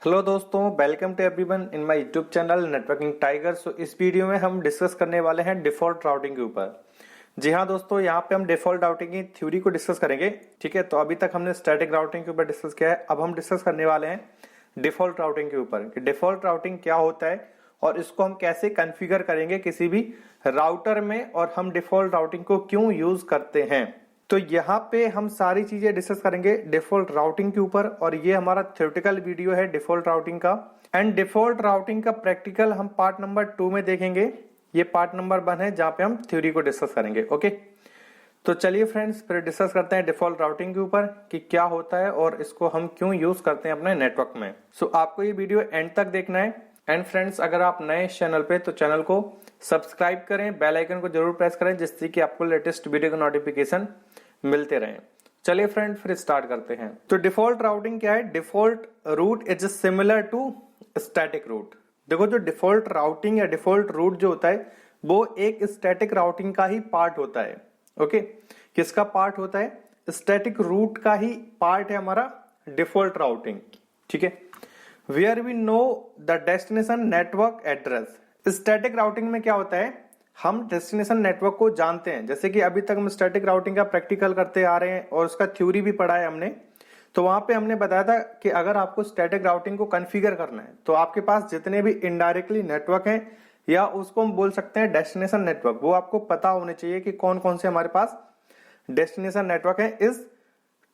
Hello दोस्तों, welcome to everyone in my YouTube channel networking tiger. So इस video में हम डिस्कस करने वाले हैं डिफॉल्ट राउटिंग के ऊपर। जी हाँ दोस्तों, यहाँ पे हम डिफॉल्ट राउटिंग की थ्योरी को डिस्कस करेंगे। ठीक है, तो अभी तक हमने स्टैटिक राउटिंग के ऊपर डिस्कस किया है, अब हम डिस्कस करने वाले हैं डिफॉल्ट राउटिंग के ऊपर कि डिफॉल्ट राउटिंग क्या होता है और इसको हम कैसे कॉन्फ़िगर करेंगे किसी भी राउटर में, और हम डिफॉल्ट राउटिंग को क्यों यूज करते हैं। तो यहाँ पे हम सारी चीजें डिस्कस करेंगे डिफॉल्ट राउटिंग के ऊपर, और ये हमारा थ्योरेटिकल वीडियो है डिफॉल्ट राउटिंग का। एंड डिफॉल्ट राउटिंग का प्रैक्टिकल हम पार्ट नंबर 2 में देखेंगे। ये पार्ट नंबर 1 है जहाँ पे हम थ्योरी को डिस्कस करेंगे। ओके, तो चलिए फ्रेंड्स फिर डिस्कस करते हैं डिफॉल्ट राउटिंग के ऊपर कि क्या होता है और इसको हम क्यों यूज करते हैं अपने नेटवर्क में। सो आपको ये वीडियो एंड तक देखना है। एंड फ्रेंड्स, अगर आप नए इस चैनल पे तो चैनल को सब्सक्राइब करें, बेल आइकन को जरूर प्रेस करें जिससे कि आपको लेटेस्ट वीडियो का नोटिफिकेशन मिलते रहें। चलिए फ्रेंड फिर स्टार्ट करते हैं। तो डिफॉल्ट राउटिंग क्या है? Default route is similar to static route. देखो, जो डिफॉल्ट राउटिंग या डिफॉल्ट रूट जो होता है वो एक स्टैटिक राउटिंग का ही पार्ट होता है। ओके, किसका पार्ट होता है? स्टैटिक रूट का ही पार्ट है हमारा डिफॉल्ट राउटिंग। ठीक है, where we know the destination network address. Static routing में क्या होता है, हम डेस्टिनेशन नेटवर्क को जानते हैं। जैसे कि अभी तक हम स्टैटिक राउटिंग का प्रैक्टिकल करते आ रहे हैं और उसका थ्योरी भी पढ़ा है हमने। तो वहां पे हमने बताया था कि अगर आपको स्टैटिक राउटिंग को कॉन्फ़िगर करना है तो आपके पास जितने भी इनडायरेक्टली नेटवर्क हैं, या उसको हम बोल सकते हैं डेस्टिनेशन नेटवर्क, वो आपको पता होने चाहिए कि कौन कौन से हमारे पास डेस्टिनेशन नेटवर्क है इस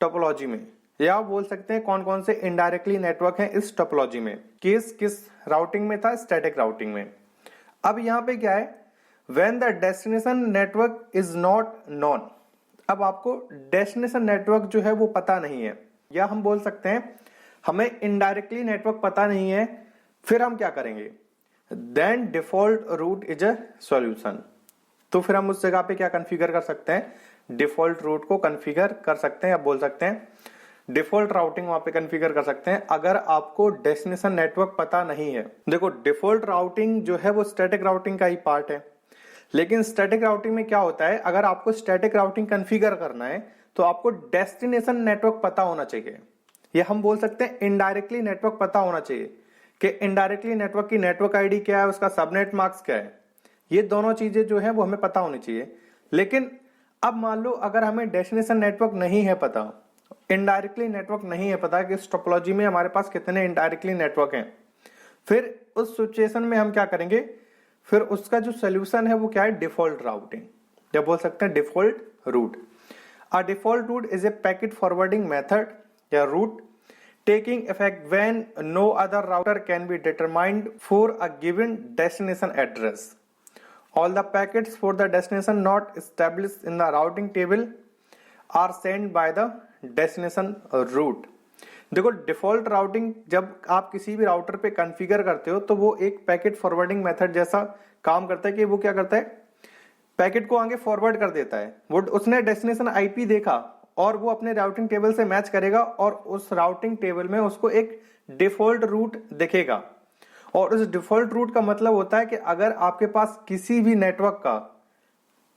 टोपोलॉजी में, या बोल सकते हैं कौन कौन से इनडायरेक्टली नेटवर्क हैं इस टोपोलॉजी में। किस राउटिंग में था? स्टैटिक राउटिंग में। अब यहाँ पे क्या है, when the destination network is not known। अब आपको डेस्टिनेशन नेटवर्क जो है वो पता नहीं है, या हम बोल सकते हैं हमें इनडायरेक्टली नेटवर्क पता नहीं है, फिर हम क्या करेंगे? Then default route is a solution. तो फिर हम उस जगह पे क्या कॉन्फ़िगर कर सकते हैं? डिफॉल्ट रूट को कॉन्फ़िगर कर सकते हैं, या बोल सकते हैं डिफॉल्ट राउटिंग वहां पे कॉन्फ़िगर कर सकते हैं अगर आपको डेस्टिनेशन नेटवर्क पता नहीं है। देखो, डिफॉल्ट राउटिंग जो है वो स्टैटिक राउटिंग का ही पार्ट है, लेकिन स्टैटिक राउटिंग में क्या होता है, अगर आपको स्टैटिक राउटिंग कॉन्फ़िगर करना है तो आपको डेस्टिनेशन नेटवर्क पता होना चाहिए, या हम बोल सकते हैं इनडायरेक्टली नेटवर्क पता होना चाहिए कि इनडायरेक्टली नेटवर्क की नेटवर्क आईडी क्या है, उसका सबनेट मार्क्स क्या है। ये दोनों चीजें जो है वो हमें पता होनी चाहिए। लेकिन अब मान लो अगर हमें डेस्टिनेशन नेटवर्क नहीं है पता, इनडायरेक्टली नेटवर्क नहीं है पता कि इस टोपोलॉजी में हमारे पास कितने इनडायरेक्टली नेटवर्क हैं, फिर उस सिचुएशन में हम क्या करेंगे? फिर उसका जो सोल्यूशन है वो क्या है? डिफॉल्ट राउटिंग, या बोल सकते हैं default route. A default route is a packet forwarding method या route taking effect when no other router can be determined for a given destination address. All the packets for the destination not established in the routing table are send by the destination route. देखो, default routing जब आप किसी भी router पे configure करते हो तो वो एक पैकेट फॉरवर्डिंग मेथड जैसा काम करता है कि वो क्या करता है, पैकेट को आगे फॉरवर्ड कर देता है। वो उसने डेस्टिनेशन आईपी देखा और वो अपने राउटिंग टेबल से मैच करेगा और उस राउटिंग टेबल में उसको एक डिफॉल्ट रूट दिखेगा। और उस डिफॉल्ट रूट का मतलब होता है कि अगर आपके पास किसी भी नेटवर्क का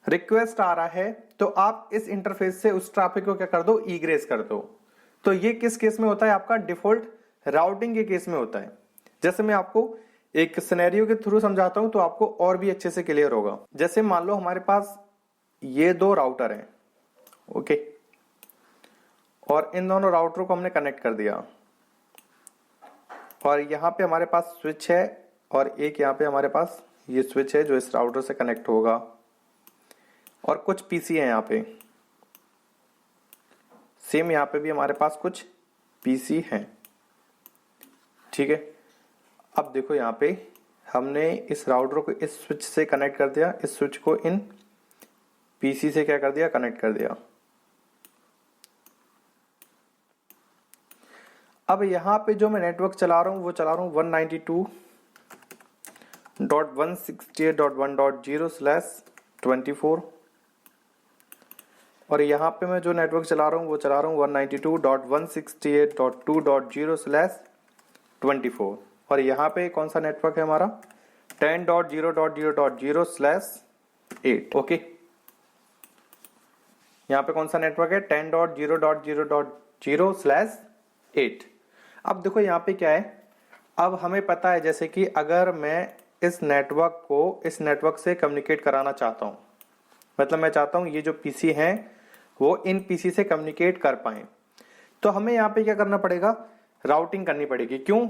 रिक्वेस्ट आ रहा है तो आप इस इंटरफेस से उस ट्रैफिक को क्या कर दो? इग्रेस कर दो। तो ये किस केस में होता है? आपका डिफॉल्ट राउटिंग के केस में होता है। जैसे मैं आपको एक सिनेरियो के थ्रू समझाता हूं तो आपको और भी अच्छे से क्लियर होगा। जैसे मान लो हमारे पास ये दो राउटर हैं, ओके, और इन दोनों राउटरों को हमने कनेक्ट कर दिया, और यहां पे हमारे पास स्विच है और एक यहां पे हमारे पास ये स्विच है जो इस राउटर से कनेक्ट होगा, और कुछ पीसी है यहां पे। सेम यहां पे भी हमारे पास कुछ पीसी हैं। ठीक है, अब देखो यहां पे हमने इस राउटर को इस स्विच से कनेक्ट कर दिया, इस स्विच को इन पीसी से क्या कर दिया? कनेक्ट कर दिया। अब यहां पे जो मैं नेटवर्क चला रहा हूं वो चला रहा हूं 192.168.1.0/24, और यहां पे मैं जो नेटवर्क चला रहा हूं वो चला रहा हूं 192.168.2.0/24, और यहां पे कौन सा नेटवर्क है हमारा? 10.0.0.0/8। ओके, यहां पे कौन सा नेटवर्क है? 10.0.0.0/8। अब देखो यहां पे क्या है, अब हमें पता है जैसे कि अगर मैं इस नेटवर्क को इस नेटवर्क से कम्युनिकेट कराना चाहता हूँ, मतलब मैं चाहता हूँ ये जो पीसी हैं वो इन पीसी से कम्युनिकेट कर पाए, तो हमें यहाँ पे क्या करना पड़ेगा, राउटिंग करनी पड़ेगी। क्यों?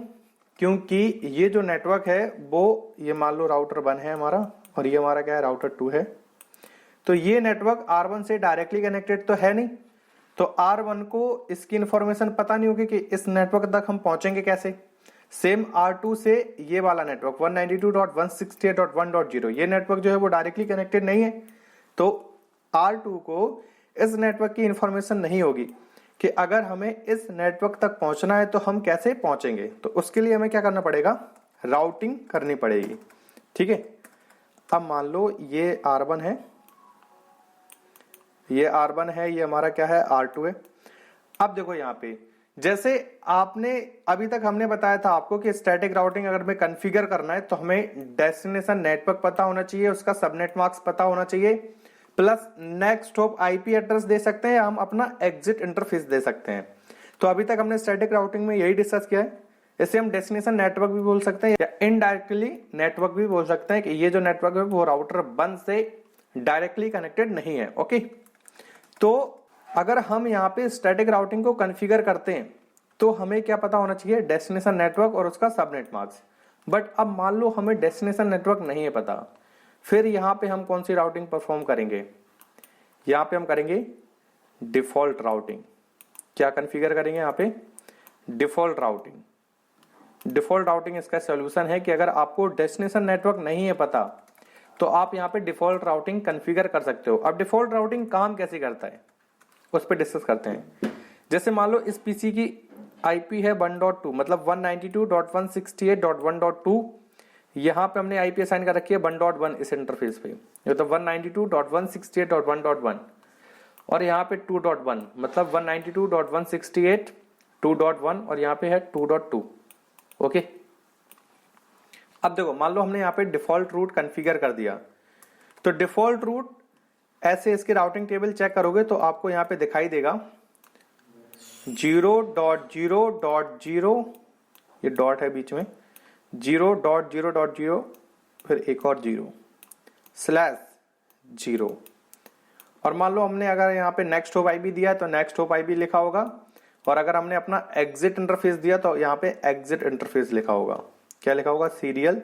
क्योंकि ये जो नेटवर्क है वो, ये मान लो राउटर 1 है हमारा और ये हमारा क्या है, राउटर 2 है। तो ये नेटवर्क R1 से डायरेक्टली कनेक्टेड तो है नहीं, तो R1 को इसकी इंफॉर्मेशन पता नहीं होगी कि इस नेटवर्क तक हम पहुंचेंगे कैसे। सेम R2 से ये वाला नेटवर्क 192.168.1.0 ये नेटवर्क जो है वो डायरेक्टली कनेक्टेड नहीं है, तो R2 को इस नेटवर्क की इंफॉर्मेशन नहीं होगी कि अगर हमें इस नेटवर्क तक पहुंचना है तो हम कैसे पहुंचेंगे। तो उसके लिए हमें क्या करना पड़ेगा, राउटिंग करनी पड़ेगी। ठीक है, अब मान लो ये R1 है, ये R1 है, ये हमारा क्या है, R2 है। अब देखो यहाँ पे जैसे आपने अभी तक हमने बताया था आपको कि स्टैटिक राउटिंग अगर हमें कॉन्फ़िगर करना है तो हमें डेस्टिनेशन नेटवर्क पता होना चाहिए, उसका सबनेट मास्क पता होना चाहिए, plus next hop IP address दे सकते हैं, हम अपना एग्जिट इंटरफेस दे सकते हैं। तो अभी तक हमने स्टैटिक राउटिंग में यही डिस्कस किया है। इसे हम डेस्टिनेशन नेटवर्क भी बोल सकते हैं या इनडायरेक्टली नेटवर्क भी बोल सकते हैं कि ये जो नेटवर्क है वो राउटर 1 से डायरेक्टली कनेक्टेड नहीं है। ओके, तो अगर हम यहाँ पे स्टैटिक राउटिंग को कॉन्फ़िगर करते हैं तो हमें क्या पता होना चाहिए, डेस्टिनेशन नेटवर्क और उसका सबनेट मास्क। बट अब मान लो हमें डेस्टिनेशन नेटवर्क नहीं है पता, फिर यहाँ पे हम कौन सी राउटिंग परफॉर्म करेंगे, यहाँ पे हम करेंगे डिफॉल्ट राउटिंग। क्या कॉन्फ़िगर करेंगे यहाँ पे, डिफॉल्ट राउटिंग। डिफॉल्ट राउटिंग इसका सॉल्यूशन है कि अगर आपको डेस्टिनेशन नेटवर्क नहीं है पता तो आप यहाँ पे डिफॉल्ट राउटिंग कॉन्फ़िगर कर सकते हो। अब डिफॉल्ट राउटिंग काम कैसे करता है उस पर डिस्कस करते हैं। जैसे मान लो इस पीसी की आईपी है 1.2 मतलब 192.168.1.2, यहाँ पे हमने आईपी असाइन कर रखी है 1.1 इस इंटरफेस पे, मतलब 192.168.1.1 और यहाँ पे 2.1 मतलब 192.168.2.1 और यहाँ पे है 2.2। ओके, अब देखो मान लो हमने यहाँ पे डिफॉल्ट रूट कॉन्फ़िगर कर दिया, तो डिफॉल्ट रूट ऐसे इसके राउटिंग टेबल चेक करोगे तो आपको यहाँ पे दिखाई देगा 0.0.0, ये डॉट है बीच में, 0.0.0 फिर एक और 0/0। और मान लो हमने अगर यहाँ पे नेक्स्ट होप आईपी दिया तो नेक्स्ट होप आईपी लिखा होगा, और अगर हमने अपना एग्जिट इंटरफेस दिया तो यहाँ पे एग्जिट इंटरफेस लिखा होगा। क्या लिखा होगा, सीरियल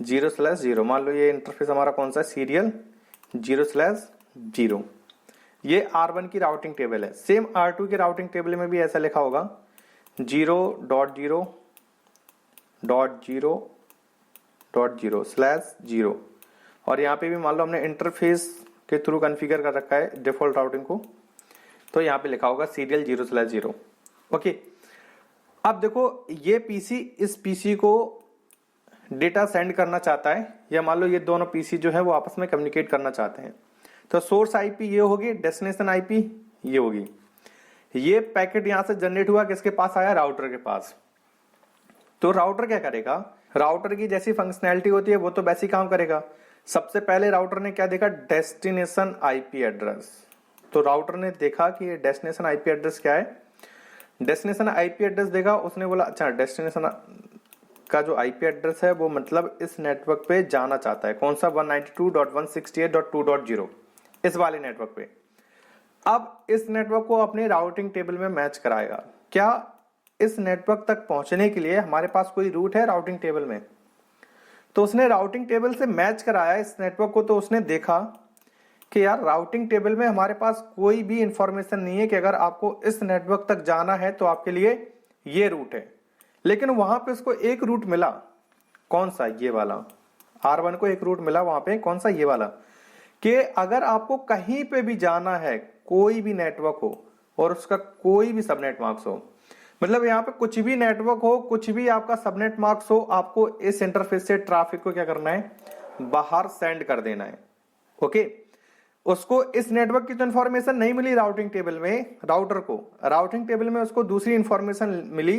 0/0। मान लो ये इंटरफेस हमारा कौन सा है, सीरियल 0/0। ये R1 की राउटिंग टेबल है। सेम R2 की राउटिंग टेबल में भी ऐसा लिखा होगा 0.0.0/0 और यहाँ पे भी मान लो हमने इंटरफेस के थ्रू कॉन्फ़िगर कर रखा है डिफॉल्ट राउटिंग को, तो यहाँ पे लिखा होगा सीरियल 0/0। ओके, अब देखो ये पीसी इस पीसी को डेटा सेंड करना चाहता है, या मान लो ये दोनों पीसी जो है वो आपस में कम्युनिकेट करना चाहते हैं, तो सोर्स आईपी ये होगी, डेस्टिनेशन आईपी ये होगी। ये पैकेट यहां से जनरेट हुआ, किसके पास आया, राउटर के पास। तो राउटर क्या करेगा, राउटर की जैसी फंक्शनैलिटी होती है वो तो वैसे ही काम करेगा। सबसे पहले राउटर ने क्या देखा, डेस्टिनेशन आईपी एड्रेस। तो राउटर ने देखा कि ये डेस्टिनेशन आईपी एड्रेस क्या है, डेस्टिनेशन आईपी एड्रेस देखा, उसने बोला अच्छा डेस्टिनेशन का जो आईपी एड्रेस है वो मतलब इस नेटवर्क पे जाना चाहता है, कौन सा 192.168.2.0 इस वाले नेटवर्क पे। अब इस नेटवर्क को अपने राउटिंग टेबल में मैच कराएगा। क्या इस नेटवर्क तक पहुंचने के लिए हमारे पास कोई रूट है राउटिंग टेबल में, तो उसने राउटिंग टेबल से मैच कराया इस नेटवर्क को। तो उसने देखा कि यार राउटिंग टेबल में हमारे पास कोई भी इंफॉर्मेशन नहीं है कि अगर आपको इस नेटवर्क तक जाना है तो आपके लिए ये रूट है, लेकिन वहां पे उसको एक रूट मिला, कौन सा, ये वाला। R1 को एक रूट मिला वहां पे, कौन सा, ये वाला, कि अगर आपको कहीं पे भी जाना है, कोई भी नेटवर्क हो और उसका कोई भी सबनेट मार्क्स हो, मतलब यहाँ पे कुछ भी नेटवर्क हो, कुछ भी आपका सबनेट मार्क्स हो, आपको इस इंटरफेस से ट्रैफिक को क्या करना है, बाहर सेंड कर देना है। ओके, उसको इस नेटवर्क की तो इंफॉर्मेशन नहीं मिली राउटिंग टेबल में, राउटर को राउटिंग टेबल में उसको दूसरी इंफॉर्मेशन मिली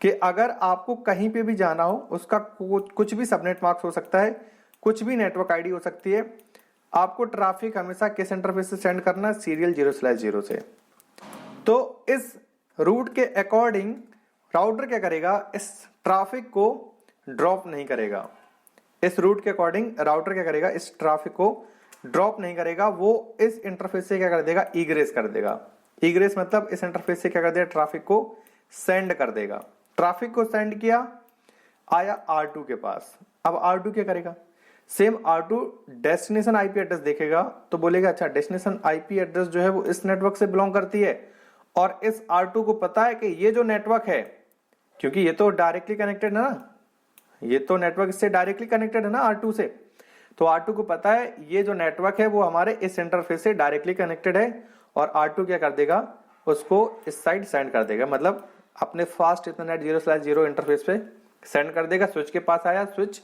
कि अगर आपको कहीं पे भी जाना हो, उसका कुछ भी सबनेट मार्क्स हो सकता है, कुछ भी नेटवर्क आईडी हो सकती है, आपको ट्रैफिक हमेशा किस इंटरफेस से सेंड करना है, सीरियल 0/0 से। तो इस रूट के अकॉर्डिंग राउटर क्या करेगा, इस ट्रैफिक को ड्रॉप नहीं करेगा। इस रूट के अकॉर्डिंग राउटर क्या करेगा, इस ट्रैफिक को ड्रॉप नहीं करेगा, वो इस इंटरफेस से क्या कर देगा, इग्रेस कर देगा। इग्रेस मतलब इस इंटरफेस से क्या कर देगा, ट्रैफिक को सेंड कर देगा। ट्रैफिक को सेंड किया, आया R2 के पास। अब R2 क्या करेगा, same R2 destination IP address देखेगा तो बोलेगा अच्छा डेस्टिनेशन आईपी एड्रेस जो है वो इस नेटवर्क से बिलोंग करती है, और इस R2 को पता है कि ये जो नेटवर्क है, क्योंकि ये तो डायरेक्टली कनेक्टेड है ना, ये तो नेटवर्क इससे डायरेक्टली कनेक्टेड है ना R2 से, तो R2 को पता है ये जो नेटवर्क है वो हमारे इस इंटरफेस से डायरेक्टली कनेक्टेड है, और R2 क्या कर देगा, उसको इस साइड सेंड कर देगा, मतलब अपने फास्ट इथरनेट 0/0 इंटरफेस पे सेंड कर देगा। स्विच के पास आया, स्विच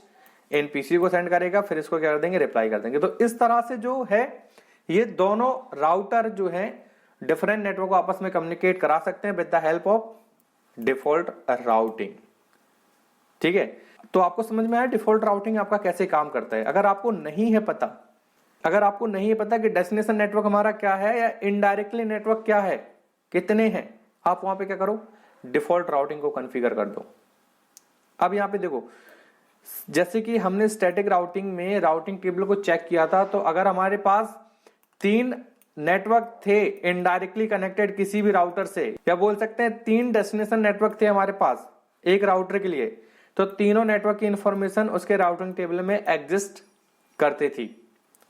एनपीसी को सेंड करेगा, फिर इसको क्या कर देंगे, रिप्लाई कर देंगे। तो इस तरह से जो है ये दोनों राउटर जो है डिफरेंट नेटवर्क को आपस में कम्युनिकेट करा सकते हैं with the help of default routing. ठीक है, तो आपको समझ में आया डिफॉल्ट राउटिंग आपका कैसे काम करता है। अगर आपको नहीं है पता, अगर आपको नहीं है पता कि डेस्टिनेशन नेटवर्क हमारा क्या है या इनडायरेक्टली नेटवर्क क्या है, कितने हैं, आप वहां पे क्या करो, डिफॉल्ट राउटिंग को कॉन्फ़िगर कर दो। अब यहां पे देखो, जैसे कि हमने स्टैटिक राउटिंग में राउटिंग टेबल को चेक किया था, तो अगर हमारे पास 3 नेटवर्क थे इनडायरेक्टली कनेक्टेड किसी भी राउटर से, या बोल सकते हैं 3 डेस्टिनेशन नेटवर्क थे हमारे पास एक राउटर के लिए, तो तीनों नेटवर्क की इंफॉर्मेशन उसके राउटिंग टेबल में एग्जिस्ट करती थी,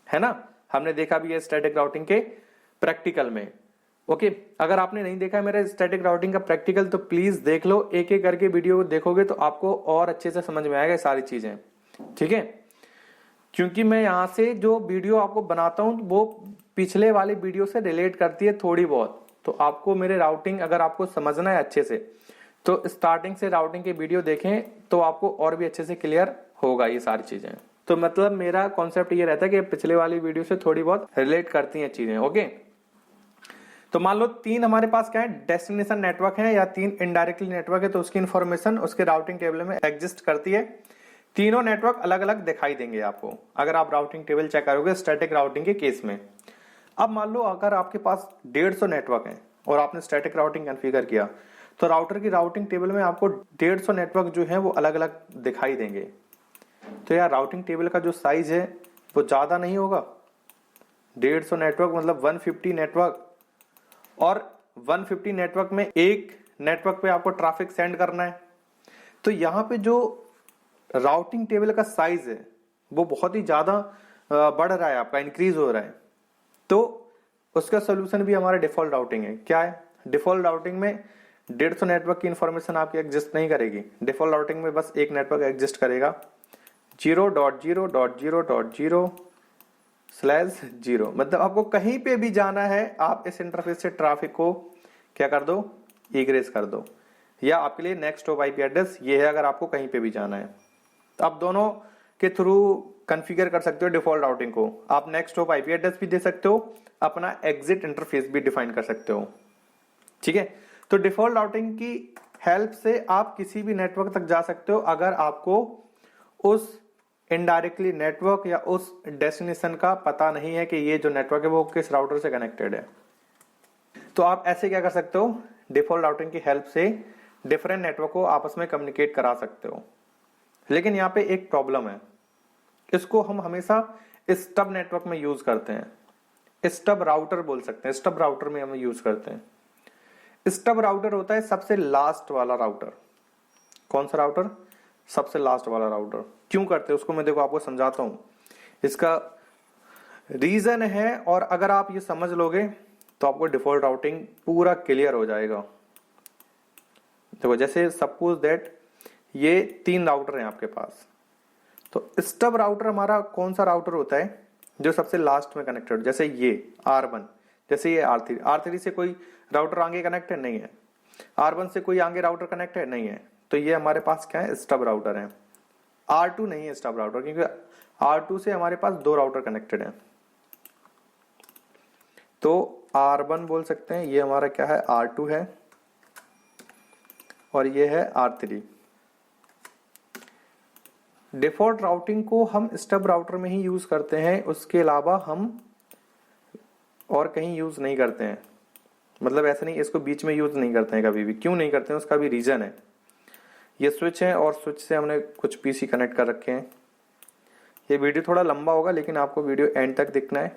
है ना। हमने देखा भी है स्टैटिक राउटिंग के प्रैक्टिकल में। ओके, अगर आपने नहीं देखा मेरे स्टैटिक राउटिंग का प्रैक्टिकल तो प्लीज देख लो, एक एक करके वीडियो देखोगे तो आपको और अच्छे से समझ में आएगा सारी चीजें। ठीक है, क्योंकि मैं यहां से जो वीडियो आपको बनाता हूं वो पिछले वाले वीडियो से रिलेट करती है थोड़ी बहुत, तो आपको मेरे राउटिंग अगर आपको समझना है अच्छे से तो स्टार्टिंग से राउटिंग के वीडियो देखें तो आपको और भी अच्छे से क्लियर होगा ये सारी चीजें। तो मतलब मेरा कॉन्सेप्ट ये रहता है कि पिछले वाली वीडियो से थोड़ी बहुत रिलेट करती हैं चीजें। ओके, तो मान लो 3 हमारे पास क्या है, डेस्टिनेशन नेटवर्क है या 3 इनडायरेक्टली नेटवर्क है, तो उसकी इंफॉर्मेशन उसके राउटिंग टेबल में एग्जिस्ट करती है। तीनों नेटवर्क अलग अलग दिखाई देंगे आपको अगर आप राउटिंग टेबल चेक करोगे स्टैटिक राउटिंग के केस में। अब मान लो अगर आपके पास 150 नेटवर्क है और आपने स्टैटिक राउटिंग कॉन्फ़िगर किया, तो राउटर की राउटिंग टेबल में आपको 150 नेटवर्क जो है वो अलग अलग दिखाई देंगे। तो यार राउटिंग टेबल का जो साइज है वो ज्यादा नहीं होगा, 150 नेटवर्क मतलब 150 नेटवर्क, और 150 नेटवर्क में एक नेटवर्क पे आपको ट्रैफिक सेंड करना है। तो यहाँ पे जो राउटिंग टेबल का साइज है वो बहुत ही ज्यादा बढ़ रहा है, आपका इंक्रीज हो रहा है। तो उसका सोल्यूशन भी हमारा डिफॉल्ट राउटिंग है। क्या है, डिफॉल्ट राउटिंग में 150 नेटवर्क की इंफॉर्मेशन आपकी एग्जिस्ट नहीं करेगी। डिफॉल्ट राउटिंग में बस एक नेटवर्क एग्जिस्ट करेगा 0.0.0.0/0, मतलब आपको कहीं पे भी जाना है आप इस इंटरफेस से ट्रैफिक को क्या कर दो, इग्रेस कर दो, या आपके लिए नेक्स्ट हॉप आईपी एड्रेस ये है अगर आपको कहीं पे भी जाना है। तो आप दोनों के थ्रू कॉन्फ़िगर कर सकते हो डिफॉल्ट राउटिंग को। आप नेक्स्ट हॉप आईपी एड्रेस भी दे सकते हो, अपना एग्जिट इंटरफेस भी डिफाइन कर सकते हो। ठीक है, तो डिफॉल्ट राउटिंग की हेल्प से आप किसी भी नेटवर्क तक जा सकते हो अगर आपको उस इनडायरेक्टली नेटवर्क या उस डेस्टिनेशन का पता नहीं है कि ये जो नेटवर्क है वो किस राउटर से कनेक्टेड है। तो आप ऐसे क्या कर सकते हो, डिफॉल्ट राउटिंग की हेल्प से डिफरेंट नेटवर्क को आपस में कम्युनिकेट करा सकते हो। लेकिन यहाँ पे एक प्रॉब्लम है, इसको हम हमेशा स्टब नेटवर्क में यूज करते हैं, स्टब राउटर बोल सकते हैं, स्टब राउटर में हम यूज करते हैं। स्टब राउटर होता है सबसे लास्ट वाला राउटर। कौन सा राउटर, सबसे लास्ट वाला राउटर। क्यों करते हैं उसको मैं देखो आपको समझाता हूं, इसका रीजन है, और अगर आप ये समझ लोगे तो आपको डिफॉल्ट राउटिंग पूरा क्लियर हो जाएगा। देखो जैसे सपोज दैट ये 3 राउटर हैं आपके पास, तो स्टब राउटर हमारा कौन सा राउटर होता है जो सबसे लास्ट में कनेक्टेड, जैसे ये R1, जैसे ये R3 से कोई राउटर आगे कनेक्ट है नहीं है, R1 से कोई आगे राउटर कनेक्ट है नहीं है, तो ये हमारे पास क्या है, स्टब राउटर है। R2 नहीं है स्टब राउटर, क्योंकि R2 से हमारे पास 2 राउटर कनेक्टेड हैं। तो R1 बोल सकते हैं, ये हमारा क्या है, R2 है, और ये है R3। डिफॉल्ट राउटिंग को हम स्टब राउटर में ही यूज करते हैं, उसके अलावा हम और कहीं यूज नहीं करते हैं। मतलब ऐसा नहीं इसको बीच में यूज नहीं करते हैं कभी भी। क्यों नहीं करते हैं उसका भी रीजन है। ये स्विच है और स्विच से हमने कुछ पीसी कनेक्ट कर रखे हैं। ये वीडियो थोड़ा लंबा होगा लेकिन आपको वीडियो एंड तक देखना है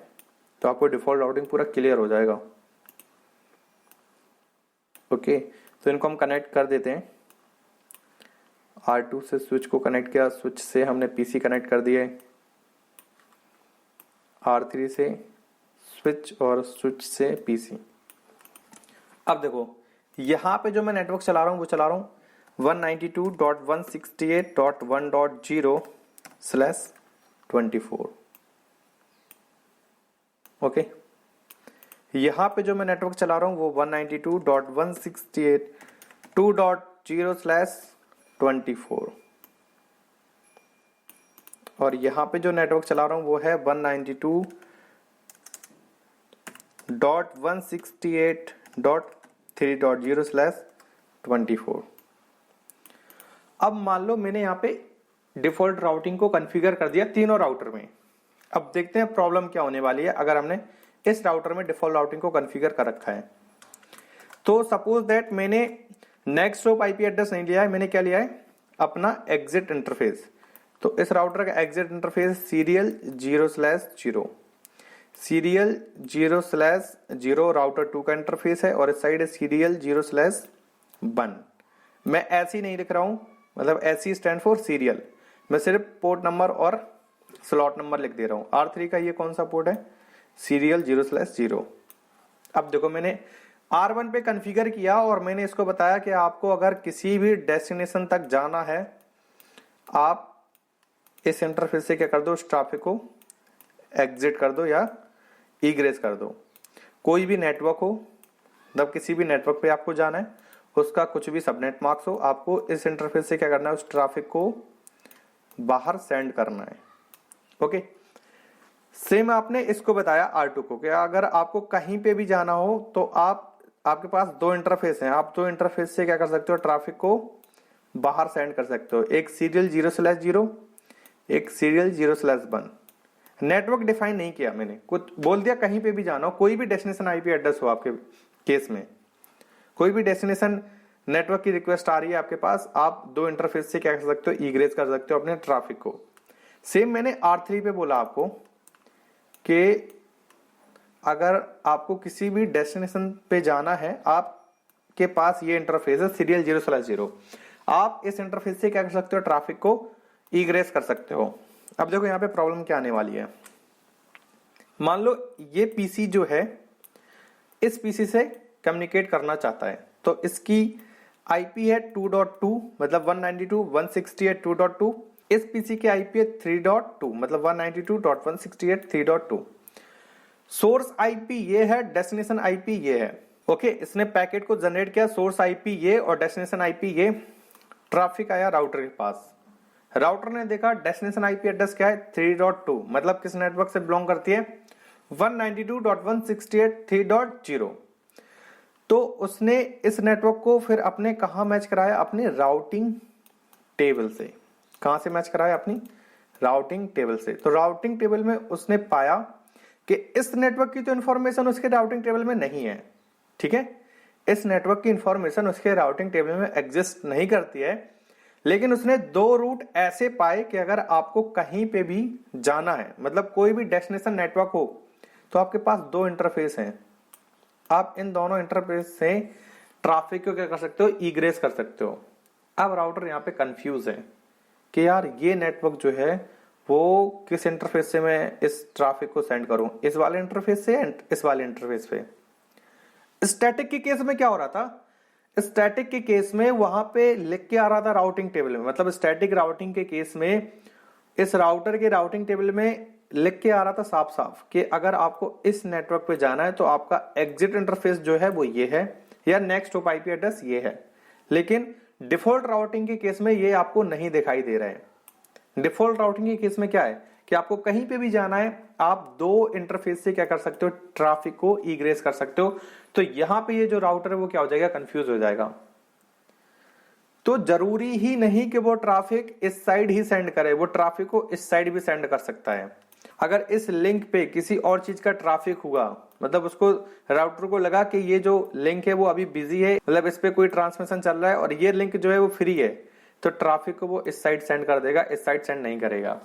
तो आपको डिफॉल्ट राउटिंग पूरा क्लियर हो जाएगा। ओके, तो इनको हम कनेक्ट कर देते हैं। R2 से स्विच को कनेक्ट किया, स्विच से हमने पीसी कनेक्ट कर दिए, R3 से स्विच और स्विच से पीसी। अब देखो यहां पे जो मैं नेटवर्क चला रहा हूं वो चला रहा हूं 192.168.1.0/24। ओके, यहां पे जो मैं नेटवर्क चला रहा हूं वो 192.168.2.0/24 और यहां पे जो नेटवर्क चला रहा हूं वो है 192.168.3.0/24। अब मान लो मैंने यहाँ पे डिफॉल्ट राउटिंग को कॉन्फ़िगर कर दिया तीनों राउटर में। अब देखते हैं प्रॉब्लम क्या होने वाली है अगर हमने इस राउटर में डिफॉल्ट राउटिंग को कॉन्फ़िगर कर रखा है। तो सपोज दैट मैंने नेक्स्ट हॉप आईपी एड्रेस नहीं लिया है, मैंने क्या लिया है अपना एग्जिट इंटरफेस। तो इस राउटर का exit interface serial 0/0, serial 0/0 router 2 का इंटरफेस है और इस साइड है सीरियल 0/1। मैं ऐसे ही नहीं लिख रहा हूं, मतलब ऐसी स्टैंड फॉर सीरियल, मैं सिर्फ पोर्ट नंबर और स्लॉट नंबर लिख दे रहा हूं। R3 का ये कौन सा पोर्ट है, सीरियल 0/0। अब देखो मैंने R1 पे कॉन्फ़िगर किया और मैंने इसको बताया कि आपको अगर किसी भी डेस्टिनेशन तक जाना है आप इस इंटरफेस से क्या कर दो, उस ट्रैफिक को एग्जिट कर दो या इग्रेस कर दो। कोई भी नेटवर्क हो, मतलब किसी भी नेटवर्क पे आपको जाना है, उसका कुछ भी सबनेट मार्क्स हो, आपको इस इंटरफेस से क्या करना है, उस ट्रैफिक को बाहर सेंड करना है। ओके, सेम आपने इसको बताया R2 को कि अगर आपको कहीं पे भी जाना हो तो आपके पास 2 इंटरफेस हैं, आप 2 इंटरफेस से क्या कर सकते हो, ट्रैफिक को बाहर सेंड कर सकते हो। एक सीरियल 0/0, एक सीरियल 0/1। नेटवर्क डिफाइन नहीं किया मैंने, कुछ बोल दिया कहीं पे भी जाना हो, कोई भी डेस्टिनेशन आईपी एड्रेस हो आपके केस में, कोई भी डेस्टिनेशन नेटवर्क की रिक्वेस्ट आ रही है आपके पास, आप 2 इंटरफेस से क्या कर सकते हो, इग्रेस कर सकते हो अपने ट्रैफिक को। सेम मैंने R3 पे बोला आपको कि अगर आपको किसी भी डेस्टिनेशन पे जाना है, आपके पास ये इंटरफेस है सीरियल 0/0, आप इस इंटरफेस से क्या कर सकते हो, ट्रैफिक को इग्रेस कर सकते हो। अब देखो यहाँ पे प्रॉब्लम क्या आने वाली है। मान लो ये पीसी जो है इस पीसी से कम्युनिकेट करना चाहता है, तो इसकी आईपी है 2.2 मतलब 192.168.2.2, इस पीसी की आईपी है 3.2 मतलब 192.168.3.2। सोर्स आईपी ये है, डेस्टिनेशन आईपी ये है। ओके, इसने पैकेट को जनरेट किया, सोर्स आईपी ये और डेस्टिनेशन आईपी ये। ट्रैफिक आया राउटर के पास, राउटर ने देखा डेस्टिनेशन आईपी एड्रेस क्या है 3.2 मतलब किस नेटवर्क से बिलोंग करती है, 192.168.3.0। तो उसने इस नेटवर्क को फिर अपने कहां मैच कराया, अपने राउटिंग टेबल से। कहां से मैच कराया, अपनी राउटिंग टेबल से। तो राउटिंग टेबल में उसने पाया कि इस नेटवर्क की तो इंफॉर्मेशन उसके राउटिंग टेबल में नहीं है। ठीक है, इस नेटवर्क की इंफॉर्मेशन उसके राउटिंग टेबल में एग्जिस्ट नहीं करती है, लेकिन उसने 2 रूट ऐसे पाए कि अगर आपको कहीं पे भी जाना है, मतलब कोई भी डेस्टिनेशन नेटवर्क हो, तो आपके पास 2 इंटरफेस हैं, आप इन दोनों इंटरफेस से ट्रैफिक को क्या कर सकते हो, इग्रेस कर सकते हो। अब राउटर यहाँ पे कंफ्यूज है कि यार ये नेटवर्क जो है वो किस इंटरफेस से मैं इस ट्रैफिक को सेंड करूं, इस वाले इंटरफेस से इस वाले इंटरफेस पे। स्टैटिक के केस में क्या हो रहा था, स्टैटिक के केस में वहां पे लिख के आ रहा था राउटिंग टेबल में, मतलब स्टैटिक राउटिंग के केस में इस राउटर के राउटिंग टेबल में लिख के आ रहा था साफ साफ कि अगर आपको इस नेटवर्क पे जाना है तो आपका एग्जिट इंटरफेस जो है वो ये है या नेक्स्ट हॉप आईपी एड्रेस ये है। लेकिन डिफॉल्ट राउटिंग के केस में ये आपको नहीं दिखाई दे रहा है। डिफॉल्ट राउटिंग के केस में क्या है कि आपको कहीं पे भी जाना है, आप 2 इंटरफेस से क्या कर सकते हो, ट्रैफिक को इग्रेस कर सकते हो। तो यहां पे ये जो राउटर है वो क्या हो जाएगा, कंफ्यूज हो जाएगा। तो जरूरी ही नहीं कि वो ट्रैफिक इस साइड ही सेंड करे, वो ट्रैफिक को इस साइड भी सेंड कर सकता है। अगर इस लिंक पे किसी और चीज का ट्रैफिक हुआ, मतलब उसको राउटर को लगा कि ये जो लिंक है वो अभी बिजी है, मतलब इस पे कोई ट्रांसमिशन चल रहा है और ये लिंक जो है वो फ्री है, तो ट्रैफिक को वो इस साइड सेंड कर देगा, इस साइड सेंड नहीं करेगा।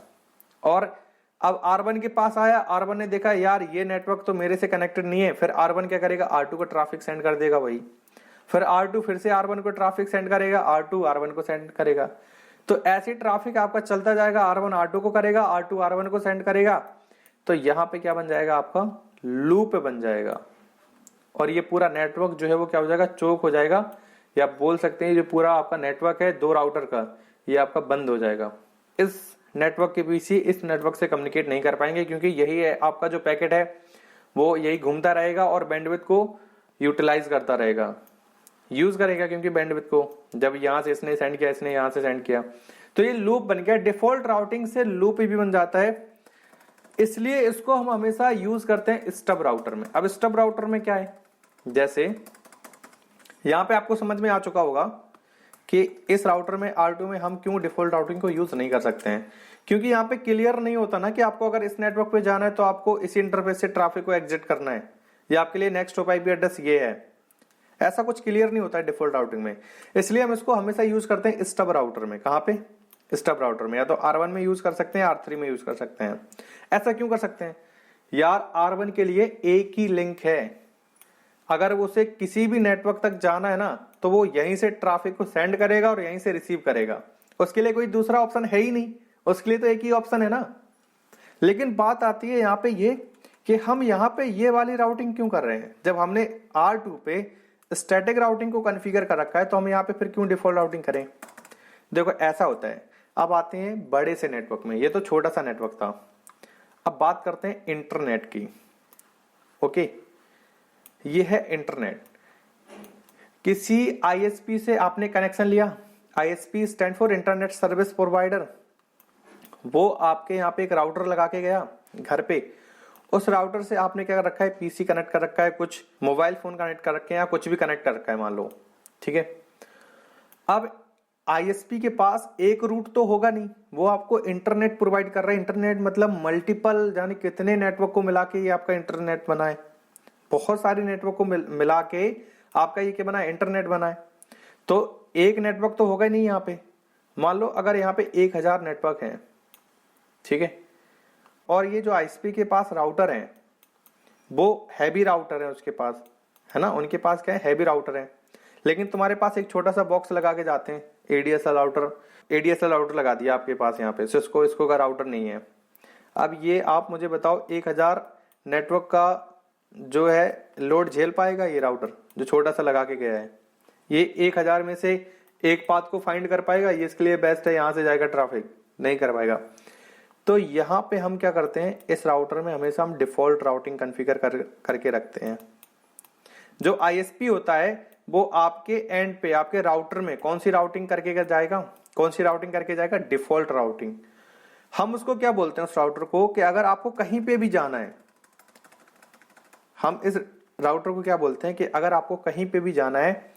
और अब R1 के पास आया, R1 ने देखा यार ये नेटवर्क तो मेरे से कनेक्टेड नहीं है, फिर R1 क्या करेगा, R2 को ट्रैफिक सेंड कर देगा वही, फिर R2 फिर से R1 को ट्रैफिक सेंड करेगा, R2 R1 को सेंड करेगा। तो ऐसे ट्रैफिक आपका चलता जाएगा, R1 R2 को करेगा, R2 R1 को सेंड करेगा। तो यहाँ पे क्या बन जाएगा, आपका लूप बन जाएगा और ये पूरा नेटवर्क जो है वो क्या हो जाएगा, चोक हो जाएगा, या आप बोल सकते हैं जो पूरा आपका नेटवर्क है 2 राउटर का, ये आपका बंद हो जाएगा। इस नेटवर्क के पीछे इस नेटवर्क से कम्युनिकेट नहीं कर पाएंगे, क्योंकि यही है आपका जो पैकेट है वो यही घूमता रहेगा और बैंडविड्थ को यूटिलाइज करता रहेगा, यूज करेगा, क्योंकि बैंडविड्थ को जब यहां से इसने सेंड किया, इसने यहां से सेंड किया, तो ये लूप बन गया। डिफॉल्ट राउटिंग से लूप भी बन जाता है, इसलिए इसको हम हमेशा यूज करते हैं स्टब राउटर में। अब स्टब राउटर में क्या है, जैसे यहां पे आपको समझ में आ चुका होगा कि इस राउटर में R2 में हम क्यों डिफॉल्ट राउटिंग को यूज नहीं कर सकते हैं, क्योंकि यहाँ पे क्लियर नहीं होता ना कि आपको अगर इस नेटवर्क पे जाना है तो आपको इसी इंटरफेस से ट्रैफिक को एग्जिट करना है, या आपके लिए नेक्स्ट हॉप आईपी एड्रेस ये है, ऐसा कुछ क्लियर नहीं होता है डिफॉल्ट राउटिंग में। इसलिए हम इसको हमेशा यूज करते हैं स्टब राउटर में। कहां पे, स्टब राउटर में, या तो R1 में यूज कर सकते हैं, R3 में यूज कर सकते हैं। ऐसा क्यों कर सकते हैं यार, R1 के लिए एक ही लिंक है, अगर उसे किसी भी नेटवर्क तक जाना है ना तो वो यहीं से ट्रैफिक को सेंड करेगा और यहीं से रिसीव करेगा, उसके लिए कोई दूसरा ऑप्शन है ही नहीं, उसके लिए तो एक ही ऑप्शन है ना। लेकिन बात आती है यहाँ पे ये कि हम यहाँ पे ये वाली राउटिंग क्यों कर रहे हैं, जब हमने R2 पे स्टैटिक राउटिंग को कॉन्फ़िगर कर रखा है तो हम यहाँ पे फिर क्यों डिफॉल्ट राउटिंग करें। देखो ऐसा होता है। अब आते हैं बड़े से नेटवर्क में, ये तो छोटा सा नेटवर्क था। अब बात करते हैं इंटरनेट की। ओके, ये है इंटरनेट। किसी ISP से आपने कनेक्शन लिया, ISP stand for internet service provider, वो आपके यहाँ पे एक राउटर लगा के गया घर पे, उस राउटर से आपने क्या कर रखा है, PC कनेक्ट कर रखा है, कुछ मोबाइल फोन कनेक्ट कर रखे हैं, या कुछ भी कनेक्ट कर रखा है मान लो, ठीक है। अब ISP के पास एक रूट तो होगा नहीं, वो आपको इंटरनेट प्रोवाइड कर रहा है। इंटरनेट मतलब मल्टीपल, यानी कितने नेटवर्क को मिला के ये आपका इंटरनेट बना है, बहुत सारे नेटवर्क को मिला के आपका ये क्या बना है, इंटरनेट बना है। तो एक नेटवर्क तो होगा ही नहीं यहाँ पे। मान लो अगर यहाँ पे 1000 नेटवर्क हैं, ठीक है, और ये जो ISP के पास राउटर हैं वो हैवी राउटर है उसके पास, है ना, उनके पास क्या है, हैवी राउटर है। लेकिन तुम्हारे पास एक छोटा सा बॉक्स लगा के जाते हैं, ADSL राउटर लगा दिया आपके पास यहाँ पे, सिस्को का राउटर नहीं है। अब ये आप मुझे बताओ 1000 नेटवर्क का जो है लोड झेल पाएगा ये राउटर जो छोटा सा लगा के गया है? ये 1000 में से एक पाथ को फाइंड कर पाएगा? ये इसके लिए बेस्ट है यहां से जाएगा ट्रैफिक, नहीं कर पाएगा। तो यहाँ पे हम क्या करते हैं, इस राउटर में हमेशा हम डिफॉल्ट राउटिंग कॉन्फ़िगर करके रखते हैं। जो ISP होता है वो आपके एंड पे, आपके राउटर में कौन सी राउटिंग करके जाएगा, डिफॉल्ट राउटिंग। हम उसको क्या बोलते हैं उस राउटर को, कि अगर आपको कहीं पे भी जाना है, हम इस राउटर को क्या बोलते हैं कि अगर आपको कहीं पे भी जाना है,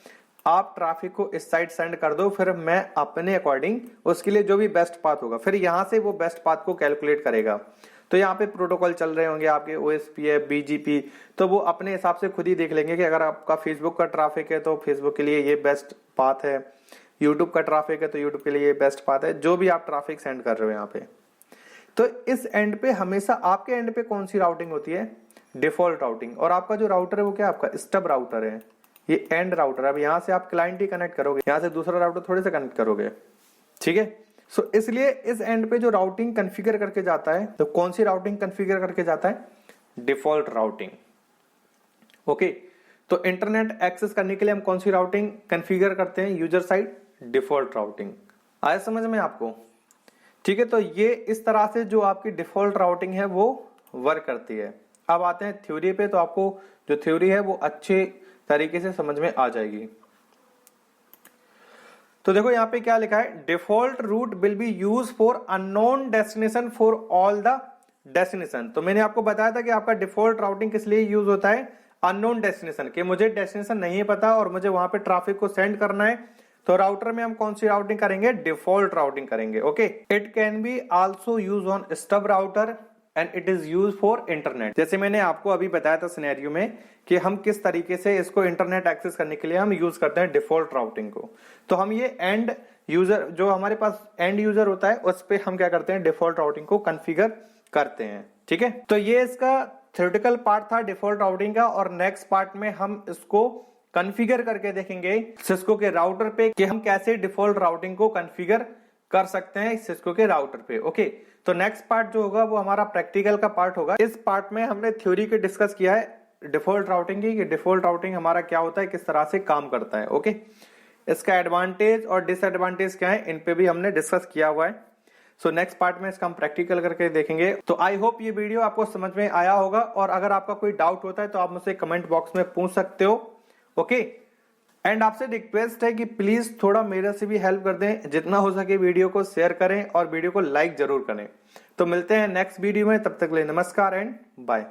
आप ट्रैफिक को इस साइड सेंड कर दो, फिर मैं अपने अकॉर्डिंग उसके लिए जो भी बेस्ट पाथ होगा, फिर यहां से वो बेस्ट पाथ को कैलकुलेट करेगा। तो यहाँ पे प्रोटोकॉल चल रहे होंगे आपके, OSP है, BGP, तो वो अपने हिसाब से खुद ही देख लेंगे कि अगर आपका फेसबुक का ट्रैफिक है तो फेसबुक के लिए ये बेस्ट पाथ है, यूट्यूब का ट्रैफिक है तो यूट्यूब के लिए ये बेस्ट पाथ है, जो भी आप ट्रैफिक सेंड कर रहे हो यहाँ पे। तो इस एंड पे हमेशा आपके एंड पे कौन सी राउटिंग होती है, डिफॉल्ट राउटिंग। और आपका जो राउटर है वो क्या, आपका स्टब राउटर है, ये एंड राउटर। अब यहाँ से आप क्लाइंट ही कनेक्ट करोगे, यहाँ से दूसरा राउटर थोड़े से कनेक्ट करोगे, ठीक है। सो इसलिए इस एंड पे जो राउटिंग कॉन्फ़िगर करके जाता है, तो कौन सी राउटिंग कॉन्फ़िगर करके जाता है, डिफॉल्ट राउटिंग। ओके, तो इंटरनेट एक्सेस करने के लिए हम कौन सी राउटिंग कॉन्फ़िगर करते हैं, यूजर साइड डिफॉल्ट राउटिंग। आया समझ में आपको, ठीक है। तो ये इस तरह से जो आपकी डिफॉल्ट राउटिंग है वो वर्क करती है। अब आते हैं थ्योरी पे, तो आपको जो थ्योरी है वो अच्छे तरीके से समझ में आ जाएगी। तो देखो यहाँ पे क्या लिखा है, default route will be use for unknown destination for all the destination. तो मैंने आपको बताया था कि आपका डिफॉल्ट राउटिंग किस लिए यूज होता है, अननोन डेस्टिनेशन, कि मुझे डेस्टिनेशन नहीं पता और मुझे वहां पे ट्रैफिक को सेंड करना है, तो राउटर में हम कौन सी राउटिंग करेंगे, डिफॉल्ट राउटिंग करेंगे। Okay, it can be also use on stub router and it is use for internet. जैसे मैंने आपको अभी बताया था सिनेरियो में कि हम किस तरीके से इसको इंटरनेट एक्सेस करने के लिए हम यूज करते हैं डिफॉल्ट राउटिंग को। तो हम ये एंड यूजर जो हमारे पास एंड यूजर होता है उस पे हम क्या करते हैं, डिफॉल्ट राउटिंग को कॉन्फ़िगर करते हैं। ठीक है, तो ये इसका थ्योरेटिकल पार्ट था डिफॉल्ट राउटिंग का, और नेक्स्ट पार्ट में हम इसको कॉन्फ़िगर करके देखेंगे सिस्को के राउटर पे कि हम कैसे डिफॉल्ट राउटिंग को कॉन्फ़िगर कर सकते हैं सिस्को के राउटर पे। ओके, तो नेक्स्ट पार्ट जो होगा वो हमारा प्रैक्टिकल का पार्ट होगा। इस पार्ट में हमने थ्योरी के डिस्कस किया है डिफॉल्ट राउटिंग की, कि डिफॉल्ट राउटिंग हमारा क्या होता है, किस तरह से काम करता है। ओके, इसका एडवांटेज और डिसएडवांटेज क्या है, इन पे भी हमने डिस्कस किया हुआ है। सो नेक्स्ट पार्ट में इसका हम प्रैक्टिकल करके देखेंगे। तो आई होप ये वीडियो आपको समझ में आया होगा, और अगर आपका कोई डाउट होता है तो आप मुझसे कमेंट बॉक्स में पूछ सकते हो। ओके, एंड आपसे रिक्वेस्ट है कि प्लीज थोड़ा मेरे से भी हेल्प कर दें, जितना हो सके वीडियो को शेयर करें और वीडियो को लाइक जरूर करें। तो मिलते हैं नेक्स्ट वीडियो में, तब तक के लिए नमस्कार एंड बाय।